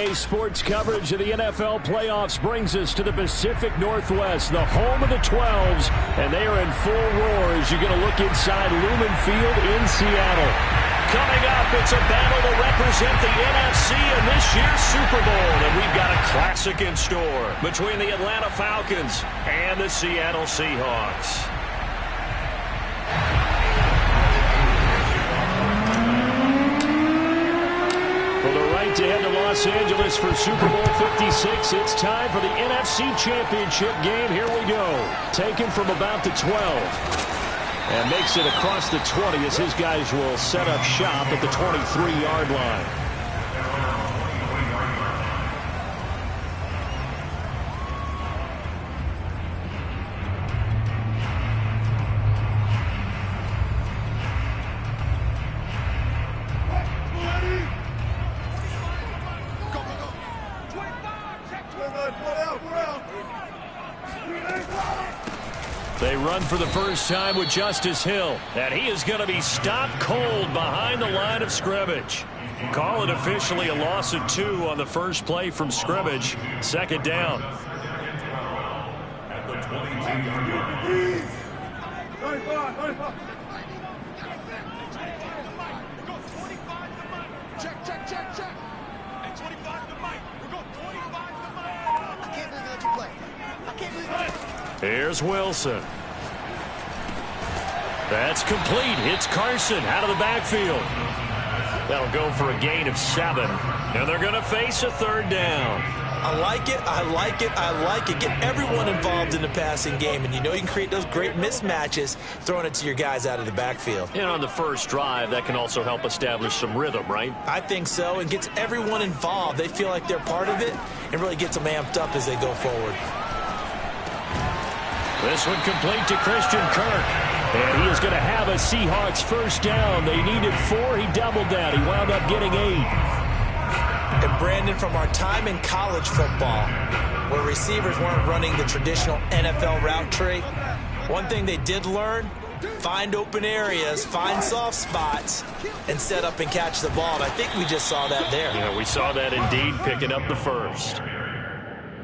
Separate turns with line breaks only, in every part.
NBA sports coverage of the NFL playoffs brings us to the Pacific Northwest, the home of the 12s, and they are in full roar as you're going to look inside Lumen Field in Seattle. Coming up, it's a battle to represent the NFC in this year's Super Bowl, and we've got a classic in store between the Atlanta Falcons and the Seattle Seahawks. To head to Los Angeles for Super Bowl 56. It's time for the NFC Championship game. Here we go. Taken from about the 12. And makes it across the 20 as his guys will set up shop at the 23-yard line. They run for the first time with Justice Hill, and he is going to be stopped cold behind the line of scrimmage. Call it officially a loss of 2 on the first play from scrimmage. Second down.
At the 22. Check, check, check, check. And 25 to Mike. We're going 25 to Mike. I can't believe that you play. I can't believe that.
Here's Wilson. That's complete. It's Carson out of the backfield. That'll go for a gain of 7. And they're going to face a third down.
I like it. I like it. I like it. Get everyone involved in the passing game. And you know you can create those great mismatches throwing it to your guys out of the backfield.
And on the first drive, that can also help establish some rhythm, right?
I think so. And gets everyone involved. They feel like they're part of it and really gets them amped up as they go forward.
This one complete to Christian Kirk. And he is going to have a Seahawks first down. They needed 4. He doubled that. He wound up getting 8.
And Brandon, from our time in college football, where receivers weren't running the traditional NFL route tree, one thing they did learn, find open areas, find soft spots, and set up and catch the ball. And I think we just saw that there.
Yeah, we saw that indeed, picking up the first.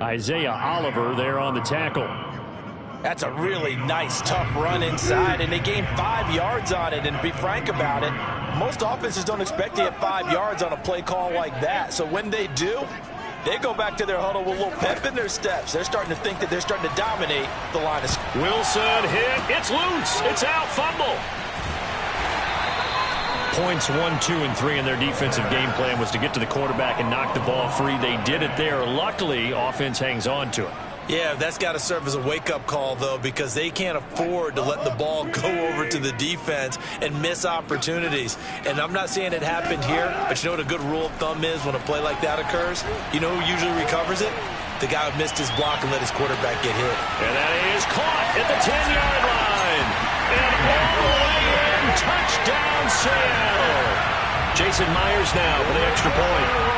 Isaiah Oliver there on the tackle.
That's a really nice, tough run inside, and they gained 5 yards on it. And to be frank about it, most offenses don't expect to get 5 yards on a play call like that. So when they do, they go back to their huddle with a little pep in their steps. They're starting to think that they're starting to dominate the line of scrimmage.
Wilson hit. It's loose. It's out. Fumble. Points 1, 2, and 3 in their defensive game plan was to get to the quarterback and knock the ball free. They did it there. Luckily, offense hangs on to it.
Yeah, that's got to serve as a wake-up call, though, because they can't afford to let the ball go over to the defense and miss opportunities. And I'm not saying it happened here, but you know what a good rule of thumb is when a play like that occurs? You know who usually recovers it? The guy who missed his block and let his quarterback get hit.
And that is caught at the 10-yard line. And all the way in, touchdown Seattle. Jason Myers now for the extra point.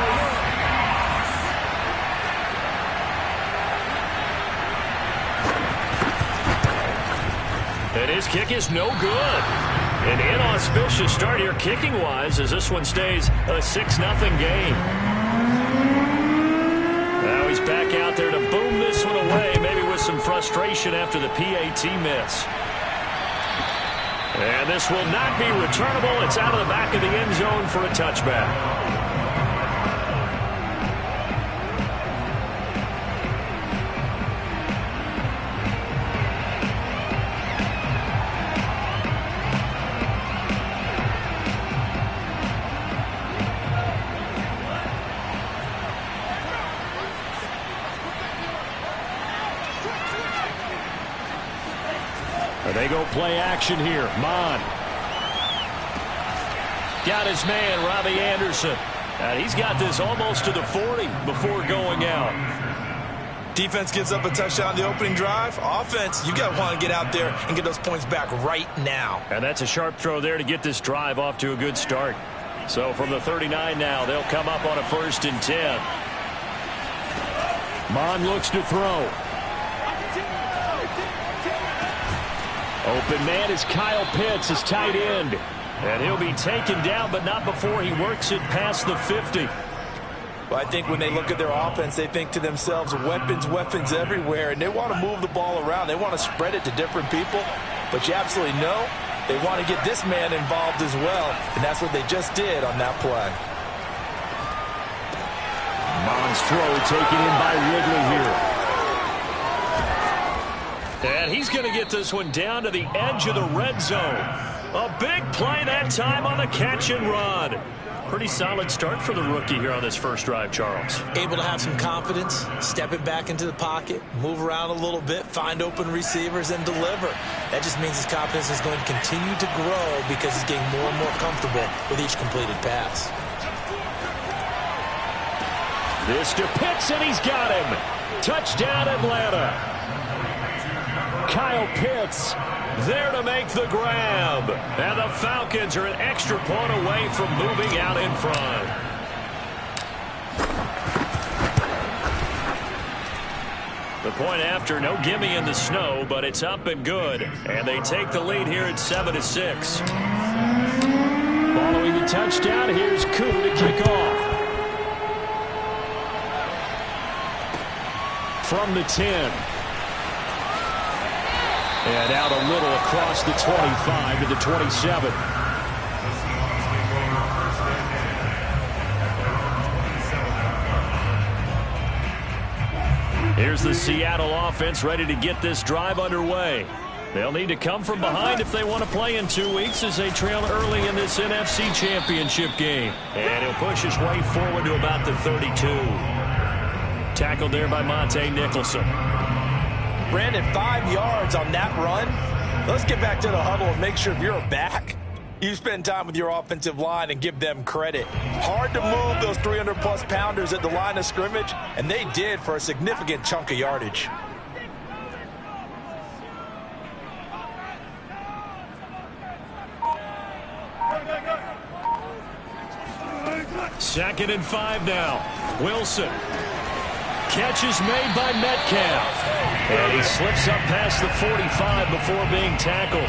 And his kick is no good. An inauspicious start here kicking-wise as this one stays a 6-0 game. Now he's back out there to boom this one away, maybe with some frustration after the PAT miss. And this will not be returnable. It's out of the back of the end zone for a touchback. They go play action here. Mon. Got his man, Robbie Anderson. And he's got this almost to the 40 before going out.
Defense gives up a touchdown the opening drive. Offense, you got to want to get out there and get those points back right now.
And that's a sharp throw there to get this drive off to a good start. So from the 39 now, they'll come up on a 1st and 10. Mon looks to throw. Open man is Kyle Pitts, his tight end. And he'll be taken down, but not before he works it past the 50.
Well, I think when they look at their offense, they think to themselves, weapons, weapons everywhere, and they want to move the ball around. They want to spread it to different people, but you absolutely know they want to get this man involved as well, and that's what they just did on that play.
Mond's throw taken in by Ridley here. And he's going to get this one down to the edge of the red zone. A big play that time on the catch and run. Pretty solid start for the rookie here on this first drive, Charles.
Able to have some confidence, stepping back into the pocket, move around a little bit, find open receivers, and deliver. That just means his confidence is going to continue to grow because he's getting more and more comfortable with each completed pass.
This to Pitts, and he's got him. Touchdown, Atlanta. Kyle Pitts there to make the grab. And the Falcons are an extra point away from moving out in front. The point after, no gimme in the snow, but it's up and good. And they take the lead here at 7-6. Following the touchdown, here's Koo to kick off. From the 10. And out a little across the 25 to the 27. Here's the Seattle offense ready to get this drive underway. They'll need to come from behind if they want to play in 2 weeks as they trail early in this NFC Championship game. And he'll push his way forward to about the 32. Tackled there by Monte Nicholson.
Brandon, 5 yards on that run. Let's get back to the huddle and make sure if you're back, you spend time with your offensive line and give them credit. Hard to move those 300-plus pounders at the line of scrimmage, and they did for a significant chunk of yardage.
Second and 5 now. Wilson. Catch is made by Metcalf. And he slips up past the 45 before being tackled.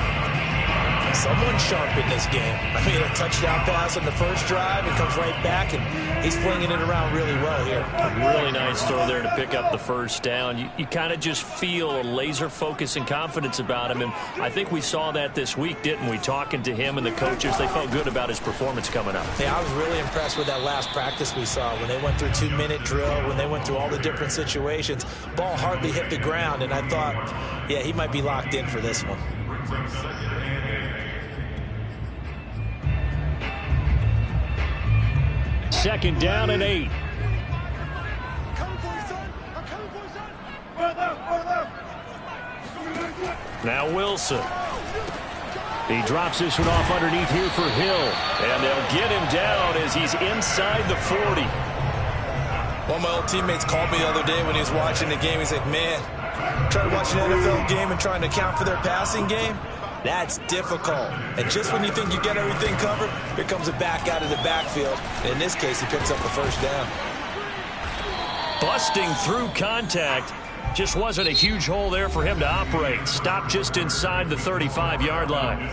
Someone sharp in this game. I mean, a touchdown pass on the first drive. It comes right back, and he's flinging it around really well here.
A really nice throw there to pick up the first down. You kind of just feel a laser focus and confidence about him, and I think we saw that this week, didn't we? Talking to him and the coaches, they felt good about his performance coming up.
Yeah, I was really impressed with that last practice we saw when they went through 2-minute drill, when they went through all the different situations. Ball hardly hit the ground, and I thought, yeah, he might be locked in for this one.
Second down and 8. Now Wilson. He drops this one off underneath here for Hill. And they'll get him down as he's inside the 40.
One of my old teammates called me the other day when he was watching the game. He's like, man, trying to watch an NFL game and trying to account for their passing game? That's difficult. And just when you think you get everything covered, here comes a back out of the backfield. In this case, he picks up the first down.
Busting through contact. Just wasn't a huge hole there for him to operate. Stopped just inside the 35-yard line.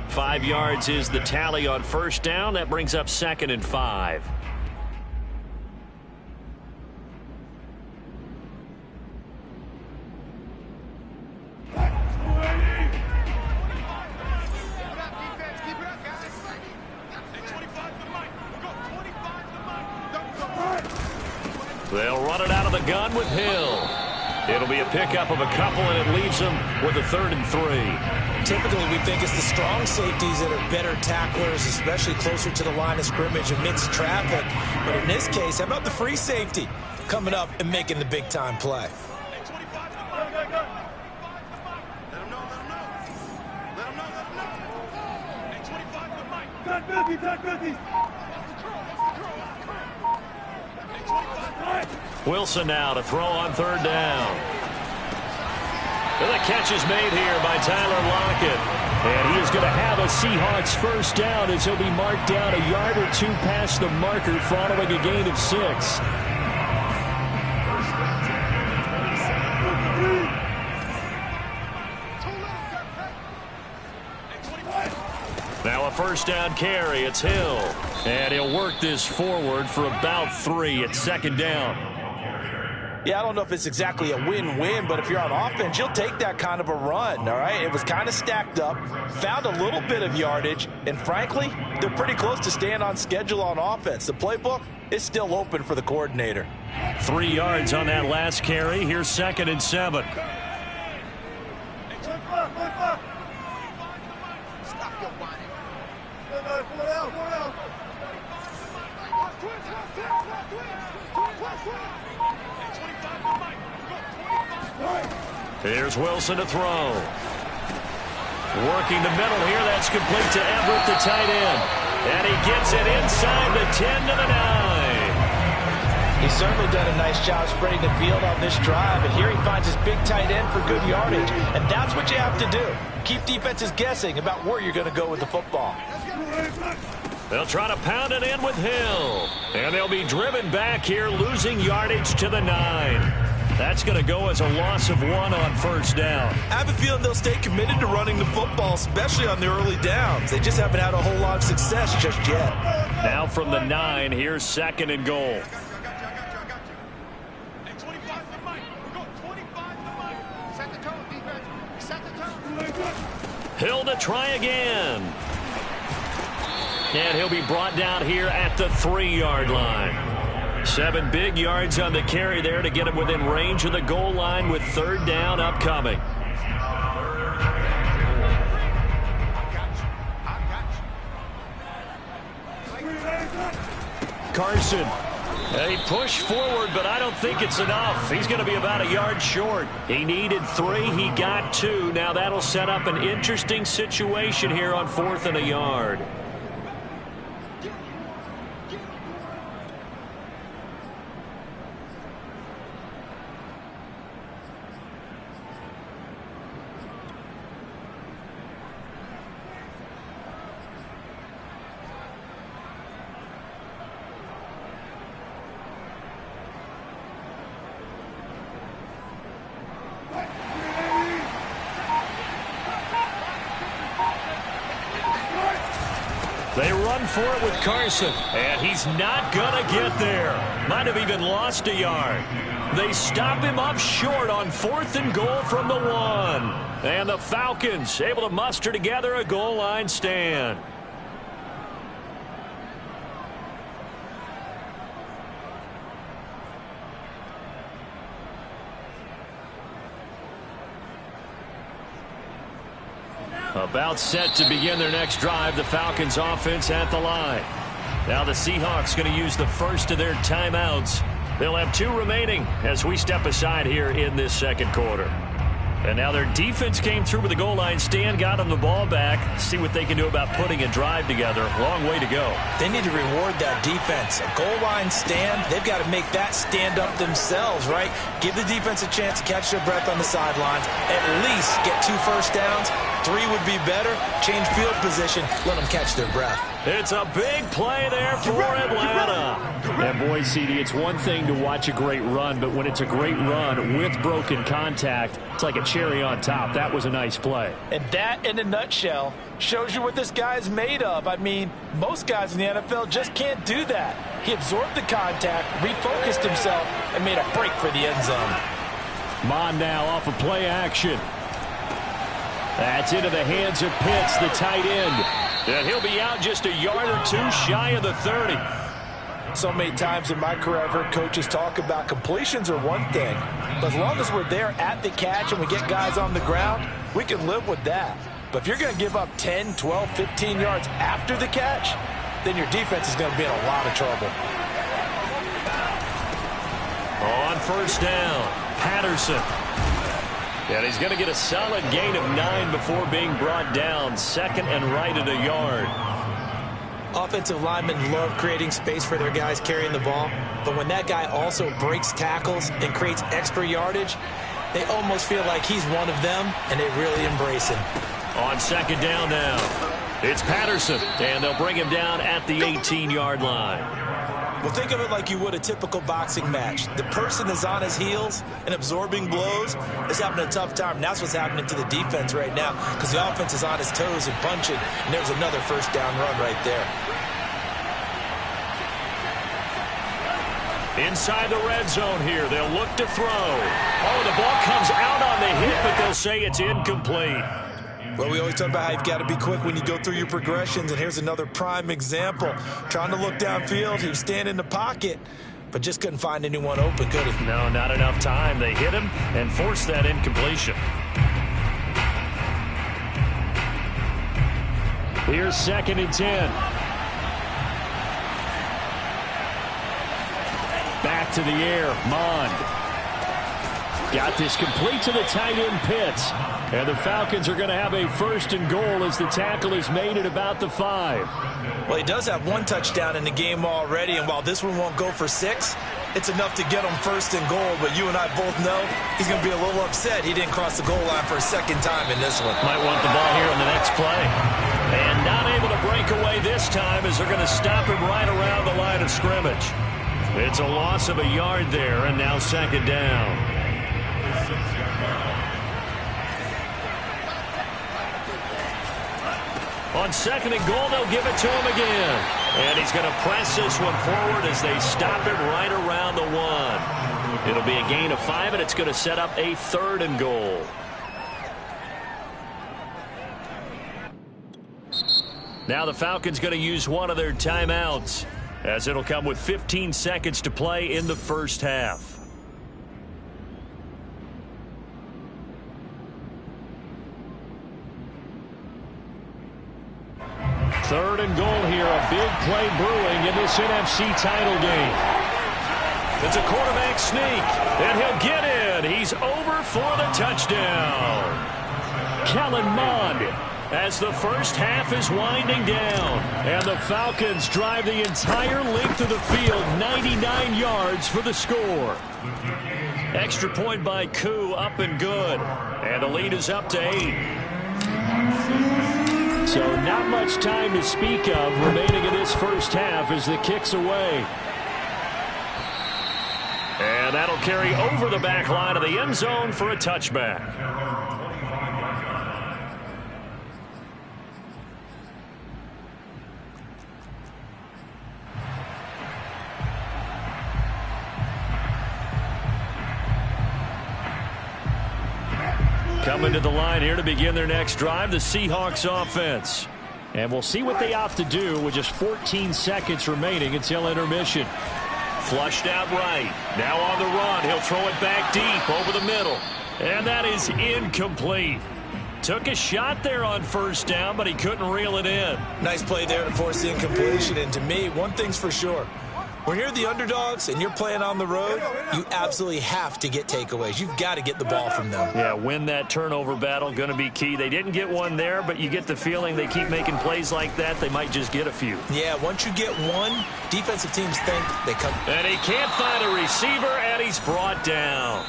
5 yards is the tally on first down. That brings up 2nd and 5. They'll run it out of the gun with Hill. It'll be a pickup of a couple, and it leaves them with a 3rd and 3.
Typically, we think it's the strong safeties that are better tacklers, especially closer to the line of scrimmage amidst traffic. But in this case, how about the free safety coming up and making the big-time play?
Wilson now to throw on 3rd down. And the catch is made here by Tyler Lockett. And he is going to have a Seahawks first down as he'll be marked down a yard or 2 past the marker following a gain of 6. Now a first down carry. It's Hill. And he'll work this forward for about 3 at second down.
Yeah, I don't know if it's exactly a win-win, but if you're on offense, you'll take that kind of a run, all right? It was kind of stacked up, found a little bit of yardage, and frankly, they're pretty close to staying on schedule on offense. The playbook is still open for the coordinator.
3 yards on that last carry. Here's 2nd and 7. Here's Wilson to throw. Working the middle here. That's complete to Everett, the tight end. And he gets it inside the 10 to the 9.
He's certainly done a nice job spreading the field on this drive. And here he finds his big tight end for good yardage. And that's what you have to do. Keep defenses guessing about where you're going to go with the football.
They'll try to pound it in with Hill. And they'll be driven back here, losing yardage to the 9. That's going to go as a loss of 1 on first down.
I have a feeling they'll stay committed to running the football, especially on the early downs. They just haven't had a whole lot of success just yet.
Now from the 9, here's 2nd and goal. Hill to try again. And he'll be brought down here at the 3-yard line. 7 big yards on the carry there to get him within range of the goal line with 3rd down upcoming. Carson. He pushed forward, but I don't think it's enough. He's going to be about a yard short. He needed 3. He got 2. Now that'll set up an interesting situation here on 4th and a yard. They run for it with Carson, and he's not going to get there. Might have even lost a yard. They stop him up short on 4th and goal from the 1. And the Falcons able to muster together a goal line stand. About set to begin their next drive. The Falcons offense at the line. Now the Seahawks going to use the first of their timeouts. They'll have 2 remaining as we step aside here in this 2nd quarter. And now their defense came through with the goal line stand, got them the ball back. See what they can do about putting a drive together. Long way to go.
They need to reward that defense. A goal line stand, they've got to make that stand up themselves, right? Give the defense a chance to catch their breath on the sidelines. At least get 2 first downs. 3 would be better. Change field position. Let them catch their breath.
It's a big play there for Atlanta. And boy, CD, it's one thing to watch a great run, but when it's a great run with broken contact, it's like a cherry on top. That was a nice play.
And that, in a nutshell, shows you what this guy is made of. I mean, most guys in the NFL just can't do that. He absorbed the contact, refocused himself, and made a break for the end zone.
Mond now off of play action. That's into the hands of Pitts, the tight end. And he'll be out just a yard or 2 shy of the 30.
So many times in my career, I've heard coaches talk about completions are one thing. But as long as we're there at the catch and we get guys on the ground, we can live with that. But if you're going to give up 10, 12, 15 yards after the catch, then your defense is going to be in a lot of trouble.
On first down, Patterson. And he's going to get a solid gain of 9 before being brought down. 2nd and right at a yard.
Offensive linemen love creating space for their guys carrying the ball. But when that guy also breaks tackles and creates extra yardage, they almost feel like he's one of them, and they really embrace him.
On 2nd down now, it's Patterson. And they'll bring him down at the 18-yard line.
Well, think of it like you would a typical boxing match. The person is on his heels and absorbing blows is having a tough time. And that's what's happening to the defense right now because the offense is on his toes and punching, and there's another first down run right there.
Inside the red zone here, they'll look to throw. Oh, the ball comes out on the hit, but they'll say it's incomplete.
Well, we always talk about how you've got to be quick when you go through your progressions, and here's another prime example. Trying to look downfield, he was standing in the pocket, but just couldn't find anyone open, could he?
No, not enough time. They hit him and forced that incompletion. Here's 2nd and 10. Back to the air, Mond. Got this complete to the tight end Pitts. And the Falcons are going to have a 1st and goal as the tackle is made at about the 5.
Well, he does have 1 touchdown in the game already, and while this one won't go for 6, it's enough to get him 1st and goal. But you and I both know he's going to be a little upset he didn't cross the goal line for a 2nd time in this one.
Might want the ball here on the next play. And not able to break away this time as they're going to stop him right around the line of scrimmage. It's a loss of a yard there, and now 2nd down. On 2nd and goal, they'll give it to him again. And he's going to press this one forward as they stop it right around the 1. It'll be a gain of 5, and it's going to set up a 3rd and goal. Now the Falcons going to use one of their timeouts, as it'll come with 15 seconds to play in the first half. Third and goal here, a big play brewing in this NFC title game. It's a quarterback sneak, and he'll get in. He's over for the touchdown. Kellen Mond, as the first half is winding down, and the Falcons drive the entire length of the field, 99 yards for the score. Extra point by Koo, up and good, and the lead is up to 8. So not much time to speak of remaining in this first half as the kick's away. And that'll carry over the back line of the end zone for a touchback. Coming to the line here to begin their next drive, the Seahawks offense. And we'll see what they opt to do with just 14 seconds remaining until intermission. Flushed out right. Now on the run. He'll throw it back deep over the middle. And that is incomplete. Took a shot there on 1st down, but he couldn't reel it in.
Nice play there to force the incompletion. And to me, one thing's for sure. When you're the underdogs and you're playing on the road, you absolutely have to get takeaways. You've got to get the ball from them.
Yeah, win that turnover battle, going to be key. They didn't get one there, but you get the feeling they keep making plays like that, they might just get a few.
Yeah, once you get one, defensive teams think they come.
And he can't find a receiver, and he's brought down.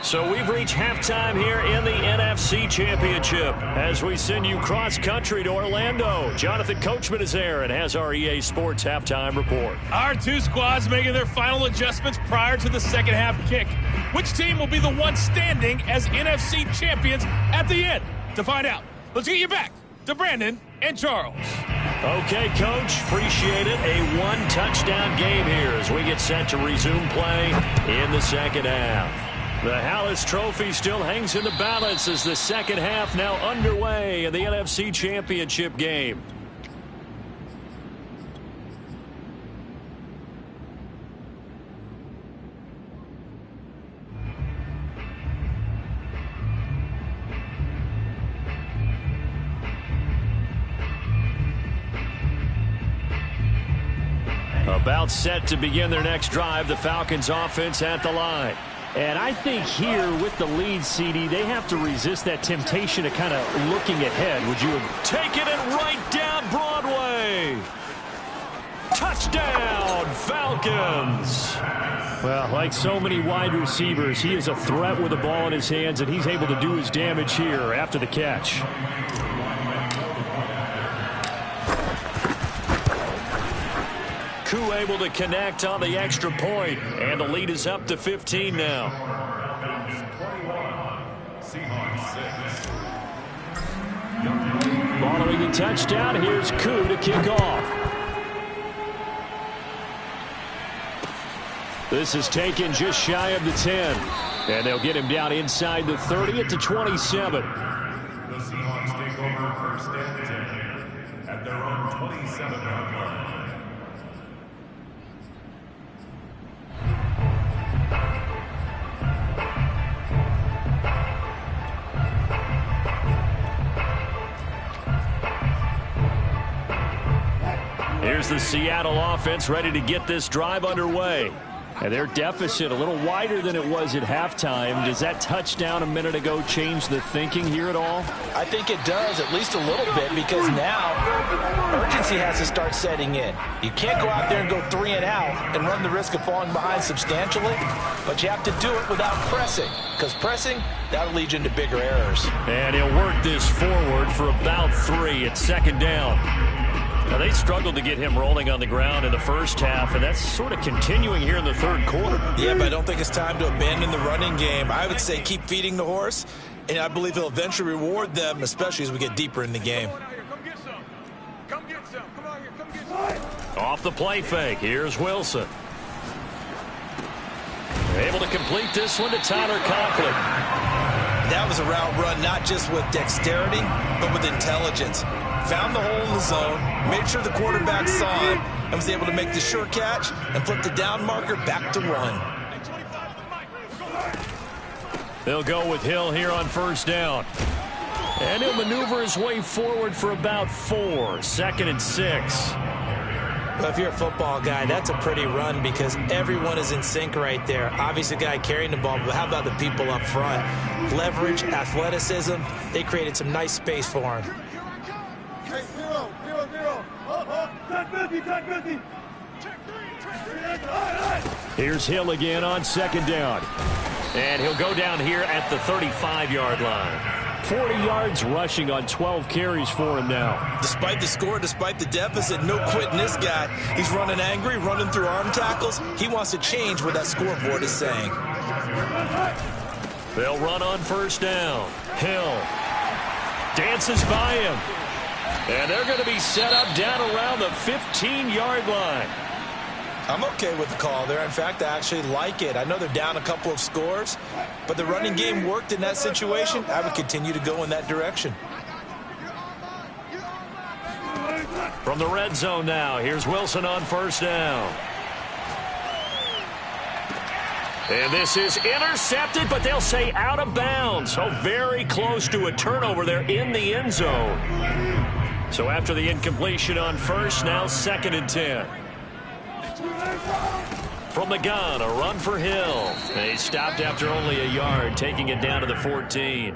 So we've reached halftime here in the NFC Championship as we send you cross-country to Orlando. Jonathan Coachman is there and has our EA Sports halftime report.
Our 2 squads making their final adjustments prior to the second half kick. Which team will be the one standing as NFC champions at the end? To find out, let's get you back to Brandon and Charles.
Okay, Coach, appreciate it. A 1-touchdown game here as we get set to resume play in the second half. The Hallis Trophy still hangs in the balance as the second half now underway in the NFC Championship game. About set to begin their next drive, the Falcons offense at the line. And I think here with the lead, CD, they have to resist that temptation of kind of looking ahead. Would you take it and right down Broadway? Touchdown, Falcons. Well, like so many wide receivers, he is a threat with the ball in his hands, and he's able to do his damage here after the catch. Koo able to connect on the extra point, and the lead is up to 15 now. Following the touchdown, here's Koo to kick off. This is taken just shy of the 10. And they'll get him down inside the 30 at the 27.
The Seahawks take over first and 10 at their own 27-yard line.
Here's the Seattle offense ready to get this drive underway. And their deficit a little wider than it was at halftime. Does that touchdown a minute ago change the thinking here at all?
I think it does, at least a little bit, because now urgency has to start setting in. You can't go out there and go 3 and out and run the risk of falling behind substantially, but you have to do it without pressing, because pressing, that'll lead you into bigger errors.
And he'll work this forward for about 3 at second down. Now, they struggled to get him rolling on the ground in the first half, and that's sort of continuing here in the third quarter.
Yeah, but I don't think it's time to abandon the running game. I would say keep feeding the horse, and I believe he'll eventually reward them, especially as we get deeper in the game.
Come get some. Come on here. Come get some.
Off the play fake, here's Wilson. Able to complete this one to Tyler Conklin.
That was a route run not just with dexterity, but with intelligence. Found the hole in the zone, made sure the quarterback saw it, and was able to make the sure catch and flip the down marker back to 1.
They'll go with Hill here on first down. And he'll maneuver his way forward for about 4. Second and 6.
Well, if you're a football guy, that's a pretty run because everyone is in sync right there. Obviously, the guy carrying the ball, but how about the people up front? Leverage, athleticism, they created some nice space for him.
Hey, 0, 0, 0. Check 50.
Here's Hill again on second down. And he'll go down here at the 35-yard line. 40 yards rushing on 12 carries for him now.
Despite the score, despite the deficit, no quitting this guy. He's running angry, running through arm tackles. He wants to change what that scoreboard is saying.
They'll run on first down. Hill dances by him. And they're going to be set up down around the 15-yard line.
I'm okay with the call there. In fact, I actually like it. I know they're down a couple of scores, but the running game worked in that situation. I would continue to go in that direction.
From the red zone now, here's Wilson on first down. And this is intercepted, but they'll say out of bounds. So very close to a turnover there in the end zone. So after the incompletion on first, now second and 10. From the gun, a run for Hill. They stopped after only a yard, taking it down to the 14.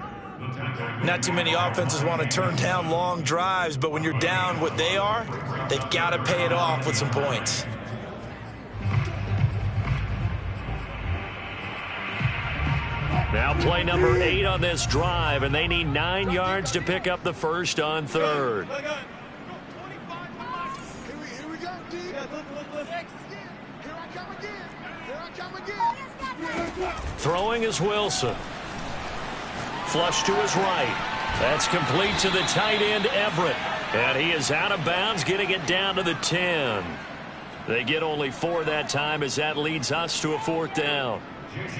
Not too many offenses want to turn down long drives, but when you're down what they are, they've got to pay it off with some points.
Now play number 8 on this drive, and they need 9 yards to pick up the first on third.
Here we go, D. Here I come again.
Throwing is Wilson. Flush to his right. That's complete to the tight end, Everett. And he is out of bounds, getting it down to the 10. They get only 4 that time as that leads us to a fourth down.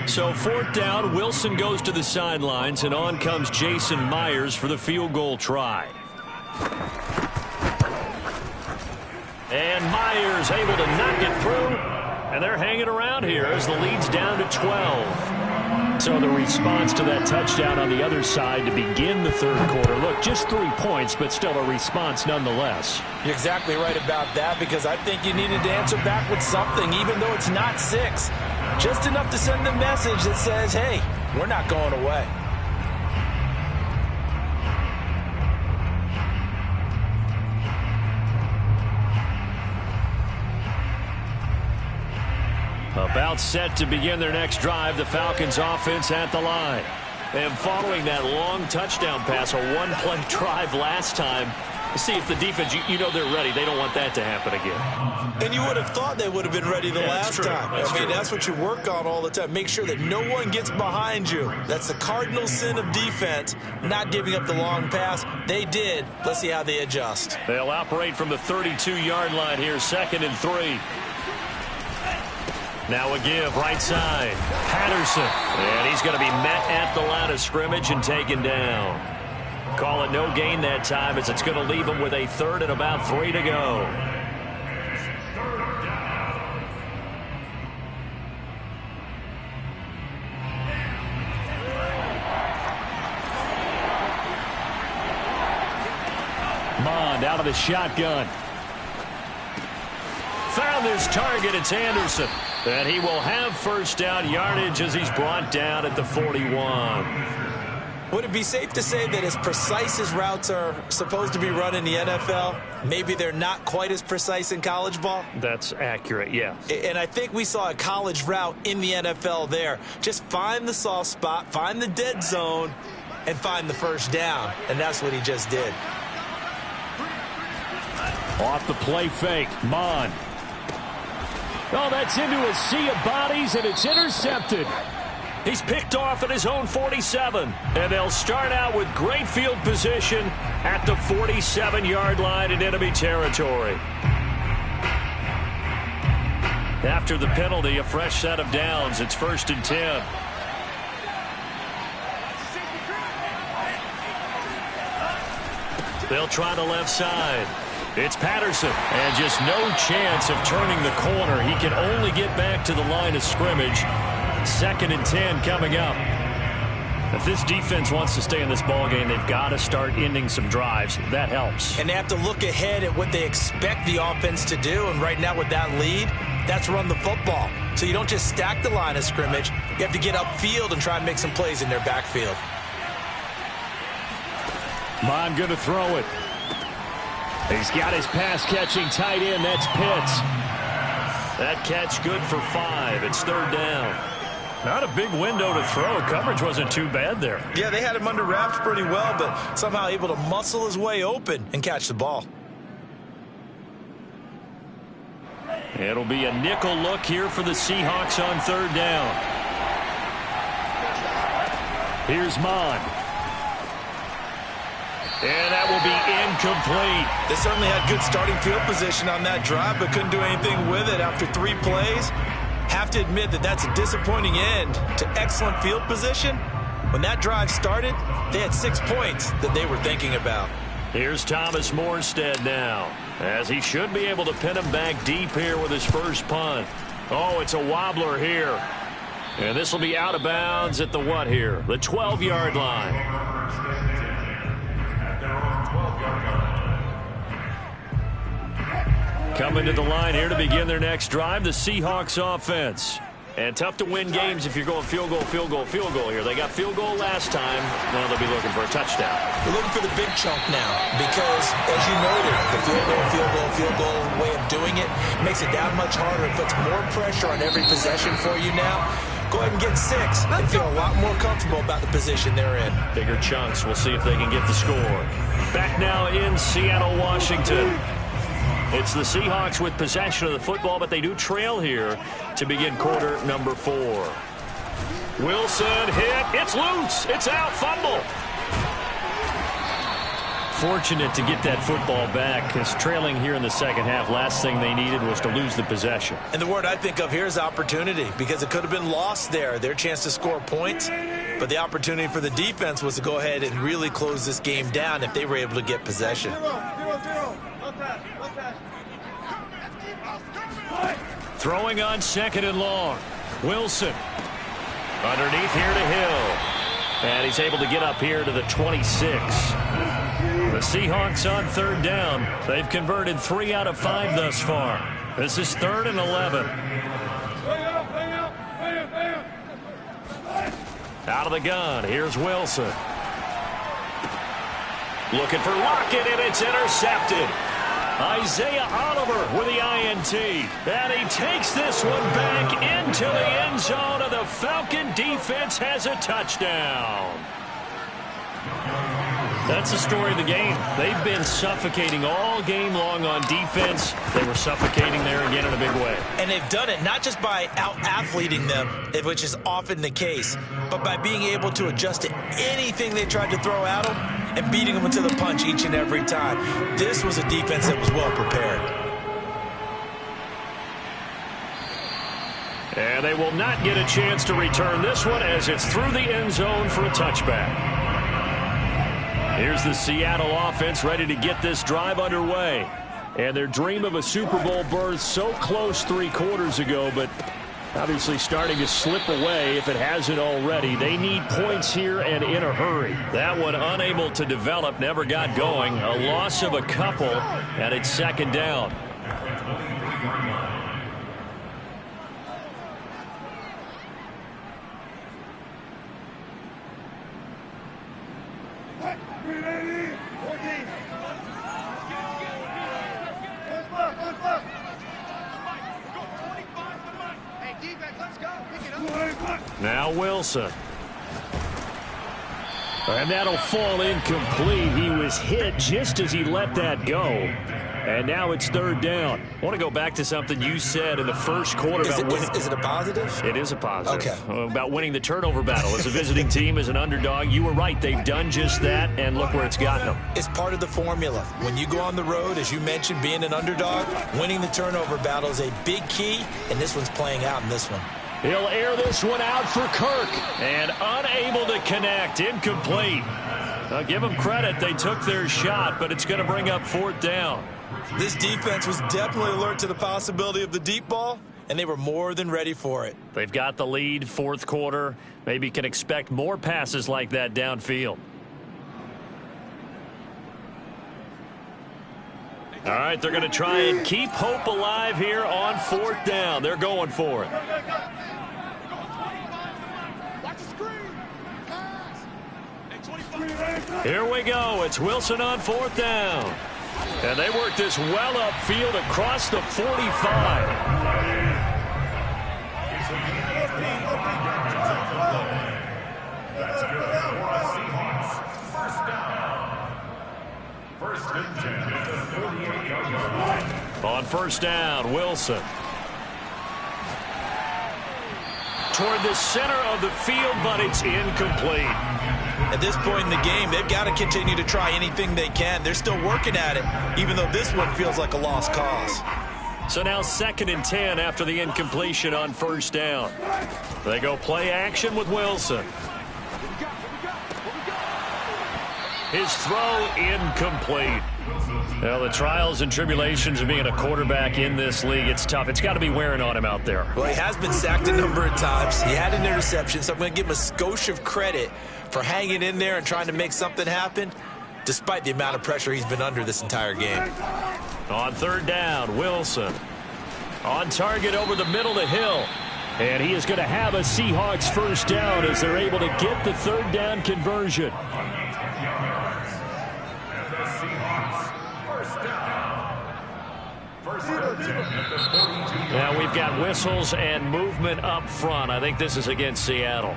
So fourth down, Wilson goes to the sidelines, and on comes Jason Myers for the field goal try. And Myers able to knock it through, and they're hanging around here as the lead's down to 12. So the response to that touchdown on the other side to begin the third quarter. Look, just 3 points, but still a response nonetheless.
You're exactly right about that because I think you needed to answer back with something, even though it's not 6. Just enough to send a message that says, hey, we're not going away.
About set to begin their next drive, the Falcons offense at the line. And following that long touchdown pass, a one-play drive last time, See if the defense, you know they're ready. They don't want that to happen again.
And you would have thought they would have been ready the last time. That's what you work on all the time. Make sure that no one gets behind you. That's the cardinal sin of defense, not giving up the long pass. They did. Let's see how they adjust.
They'll operate from the 32-yard line here, 2nd and 3. Now a give, right side. Patterson. And he's going to be met at the line of scrimmage and taken down. Call it no gain that time as it's going to leave him with a 3rd and about 3 to go. Mond out of the shotgun. Found his target. It's Anderson. And he will have first down yardage as he's brought down at the 41.
Would it be safe to say that as precise as routes are supposed to be run in the NFL, maybe they're not quite as precise in college ball?
That's accurate, yeah.
And I think we saw a college route in the NFL there. Just find the soft spot, find the dead zone, and find the first down. And that's what he just did.
Off the play fake, Mond. Oh, that's into a sea of bodies, and it's intercepted. He's picked off at his own 47. And they'll start out with great field position at the 47-yard line in enemy territory. After the penalty, a fresh set of downs. It's 1st and 10. They'll try the left side. It's Patterson. And just no chance of turning the corner. He can only get back to the line of scrimmage. 2nd and 10 coming up. If this defense wants to stay in this ballgame, they've got to start ending some drives. That helps.
And they have to look ahead at what they expect the offense to do. And right now with that lead, that's run the football. So you don't just stack the line of scrimmage. You have to get upfield and try and make some plays in their backfield.
Mond going to throw it. He's got his pass-catching tight end. That's Pitts. That catch good for 5. It's 3rd down. Not a big window to throw. Coverage wasn't too bad there.
Yeah, they had him under wraps pretty well, but somehow able to muscle his way open and catch the ball.
It'll be a nickel look here for the Seahawks on 3rd down. Here's Mond. And that will be incomplete.
They certainly had good starting field position on that drive, but couldn't do anything with it after 3 plays. Have to admit that that's a disappointing end to excellent field position. When that drive started, they had 6 points that they were thinking about.
Here's Thomas Morstead now, as he should be able to pin him back deep here with his first punt. Oh, it's a wobbler here. And this will be out of bounds at the what here? The 12-yard line. Coming to the line here to begin their next drive, the Seahawks offense. And tough to win games if you're going field goal, field goal, field goal here. They got field goal last time. Now they'll be looking for a touchdown.
They're looking for the big chunk now because, as you noted, the field goal way of doing it makes it that much harder. It puts more pressure on every possession for you now. Go ahead and get 6 and feel a lot more comfortable about the position they're in.
Bigger chunks. We'll see if they can get the score. Back now in Seattle, Washington. It's the Seahawks with possession of the football, but they do trail here to begin quarter number 4. Wilson hit. It's loose. It's out. Fumble. Fortunate to get that football back because trailing here in the second half, last thing they needed was to lose the possession.
And the word I think of here is opportunity because it could have been lost there, their chance to score points. But the opportunity for the defense was to go ahead and really close this game down if they were able to get possession.
Throwing on 2nd and long. Wilson. Underneath here to Hill. And he's able to get up here to the 26. The Seahawks on 3rd down. They've converted 3 out of 5 thus far. This is 3rd and 11. Out of the gun. Here's Wilson. Looking for Lockett, and it's intercepted. Isaiah Oliver with the INT. And he takes this one back into the end zone, and the Falcon defense has a touchdown. That's the story of the game. They've been suffocating all game long on defense. They were suffocating there again in a big way.
And they've done it not just by out-athleting them, which is often the case, but by being able to adjust to anything they tried to throw at them and beating them to the punch each and every time. This was a defense that was well prepared.
And they will not get a chance to return this one as it's through the end zone for a touchback. Here's the Seattle offense ready to get this drive underway. And their dream of a Super Bowl berth so close 3 quarters ago, but obviously starting to slip away if it hasn't already. They need points here and in a hurry. That one unable to develop, never got going. A loss of a couple, and it's second down. Now Wilson. And that'll fall incomplete. He was hit just as he let that go. And now it's third down. I want to go back to something you said in the first quarter about winning.
Is it a positive?
It is a positive.
Okay.
About winning the turnover battle. As a visiting team, as an underdog, you were right. They've done just that, and look where it's gotten them.
It's part of the formula. When you go on the road, as you mentioned, being an underdog, winning the turnover battle is a big key, and this one's playing out in this one.
He'll air this one out for Kirk, and unable to connect. Incomplete. I'll give them credit. They took their shot, but it's going to bring up fourth down.
This defense was definitely alert to the possibility of the deep ball, and they were more than ready for it.
They've got the lead, fourth quarter. Maybe can expect more passes like that downfield. All right, they're going to try and keep hope alive here on fourth down. They're going for it. Here we go. It's Wilson on fourth down. And they work this well upfield across the 45.
That's good for a Seahawks. First down. First and 10 at the 48-yard line.
On first down, Wilson. Toward the center of the field, but it's incomplete.
At this point in the game, they've got to continue to try anything they can. They're still working at it, even though this one feels like a lost cause.
So now second and 10 after the incompletion on first down. They go play action with Wilson. His throw incomplete. Well, the trials and tribulations of being a quarterback in this league, it's tough. It's got to be wearing on him out there.
Well, he has been sacked a number of times. He had an interception, so I'm going to give him a skosh of credit for hanging in there and trying to make something happen, despite the amount of pressure he's been under this entire game.
On third down, Wilson. On target over the middle to Hill. And he is going to have a Seahawks first down as they're able to get the third down conversion. Now we've got whistles and movement up front. I think this is against Seattle.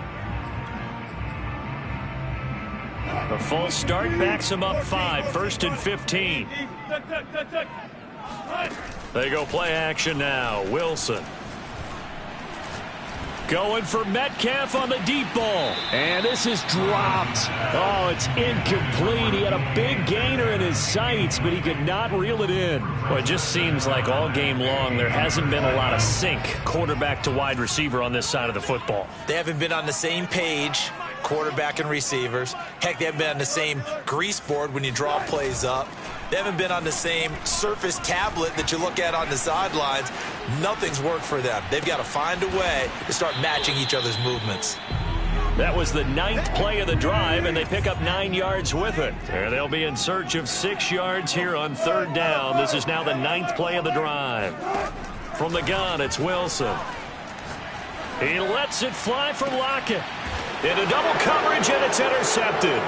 The false start backs him up 5. First and 15. They go play action now. Wilson. Going for Metcalf on the deep ball. And this is dropped. Oh, it's incomplete. He had a big gainer in his sights, but he could not reel it in. Well, it just seems like all game long there hasn't been a lot of sync quarterback to wide receiver on this side of the football.
They haven't been on the same page, quarterback and receivers. Heck, they haven't been on the same grease board when you draw plays up. They haven't been on the same Surface tablet that you look at on the sidelines. Nothing's worked for them. They've got to find a way to start matching each other's movements.
That was the 9th play of the drive, and they pick up 9 yards with it. And they'll be in search of 6 yards here on third down. This is now the 9th play of the drive. From the gun, it's Wilson. He lets it fly from Lockett. Into double coverage, and it's intercepted.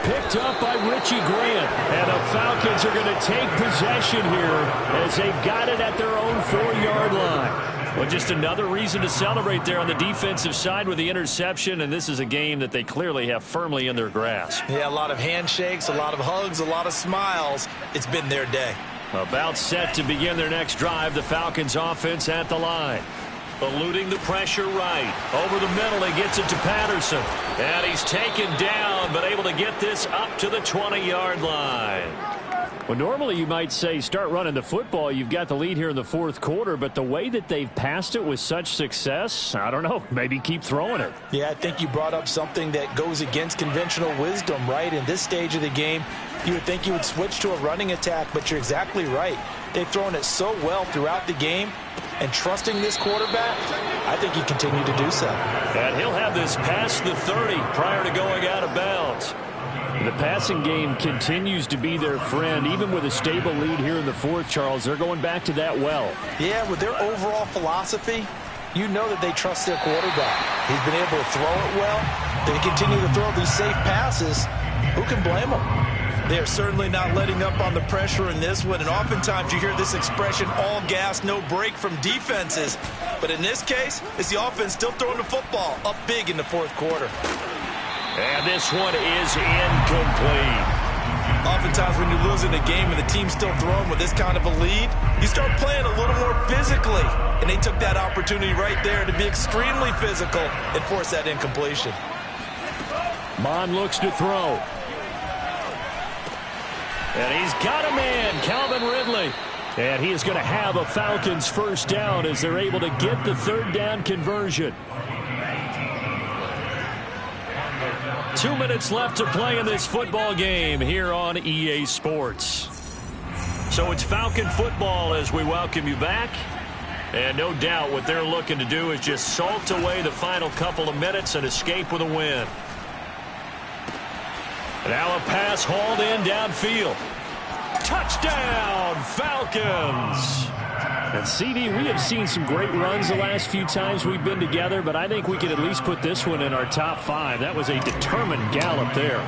Picked up by Richie Grant. And the Falcons are going to take possession here as they've got it at their own 4-yard line. Well, just another reason to celebrate there on the defensive side with the interception, and this is a game that they clearly have firmly in their grasp.
Yeah, a lot of handshakes, a lot of hugs, a lot of smiles. It's been their day.
About set to begin their next drive, the Falcons offense at the line. Eluding the pressure right. Over the middle, he gets it to Patterson. And he's taken down, but able to get this up to the 20-yard line. Well, normally you might say start running the football. You've got the lead here in the fourth quarter, but the way that they've passed it with such success, I don't know, maybe keep throwing it.
Yeah, I think you brought up something that goes against conventional wisdom, right? In this stage of the game, you would think you would switch to a running attack, but you're exactly right. They've thrown it so well throughout the game, and trusting this quarterback, I think he continued to do so.
And he'll have this past the 30 prior to going out of bounds. The passing game continues to be their friend. Even with a stable lead here in the fourth, Charles, they're going back to that well.
Yeah, with their overall philosophy, you know that they trust their quarterback. He's been able to throw it well. They continue to throw these safe passes. Who can blame them? They are certainly not letting up on the pressure in this one, and oftentimes you hear this expression, all gas, no break from defenses. But in this case, it's the offense still throwing the football up big in the fourth quarter.
And this one is incomplete.
Oftentimes when you're losing a game and the team's still throwing with this kind of a lead, you start playing a little more physically. And they took that opportunity right there to be extremely physical and force that incompletion.
Mond looks to throw. And he's got a man, Calvin Ridley. And he is going to have a Falcons first down as they're able to get the third down conversion. 2 minutes left to play in this football game here on EA Sports. So it's Falcon football as we welcome you back. And no doubt what they're looking to do is just salt away the final couple of minutes and escape with a win. Now a pass hauled in downfield. Touchdown, Falcons! And CD, we have seen some great runs the last few times we've been together, but I think we can at least put this one in our top 5. That was a determined gallop there.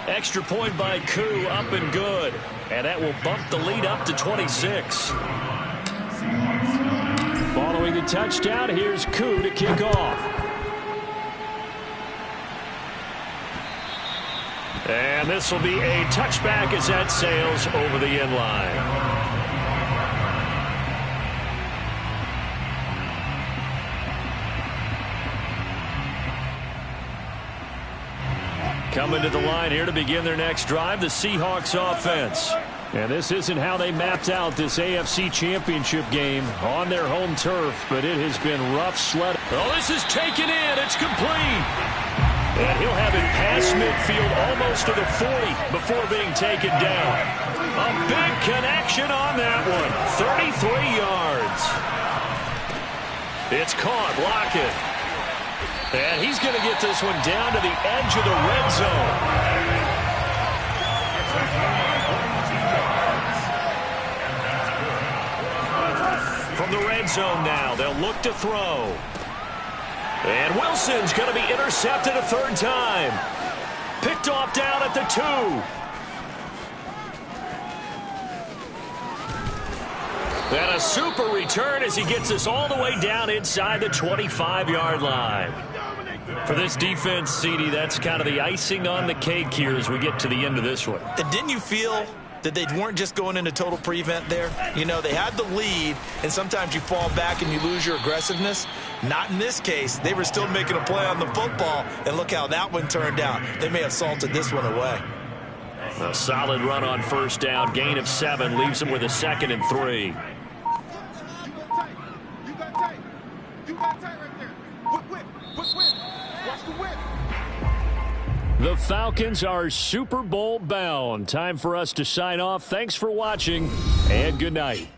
Extra point by Koo, up and good. And that will bump the lead up to 26. Following the touchdown, here's Koo to kick off. And this will be a touchback as that sails over the end line. Coming to the line here to begin their next drive, the Seahawks offense. And this isn't how they mapped out this AFC Championship game on their home turf, but it has been rough sledding. Oh, this is taken in. It's complete. And he'll have it past midfield almost to the 40 before being taken down. A big connection on that one. 33 yards. It's caught. Lockett. And he's going to get this one down to the edge of the red zone. From the red zone now, they'll look to throw. And Wilson's going to be intercepted a third time. Picked off down at the 2. And a super return as he gets this all the way down inside the 25-yard line. For this defense, CD, that's kind of the icing on the cake here as we get to the end of this one.
And didn't you feel that they weren't just going into total prevent there? You know, they had the lead, and sometimes you fall back and you lose your aggressiveness. Not in this case. They were still making a play on the football, and look how that one turned out. They may have salted this one away.
A solid run on first down. Gain of 7 leaves them with a 2nd and 3.
You got tight. You got tight right there. Whip. Watch the whip.
The Falcons are Super Bowl bound. Time for us to sign off. Thanks for watching, and good night.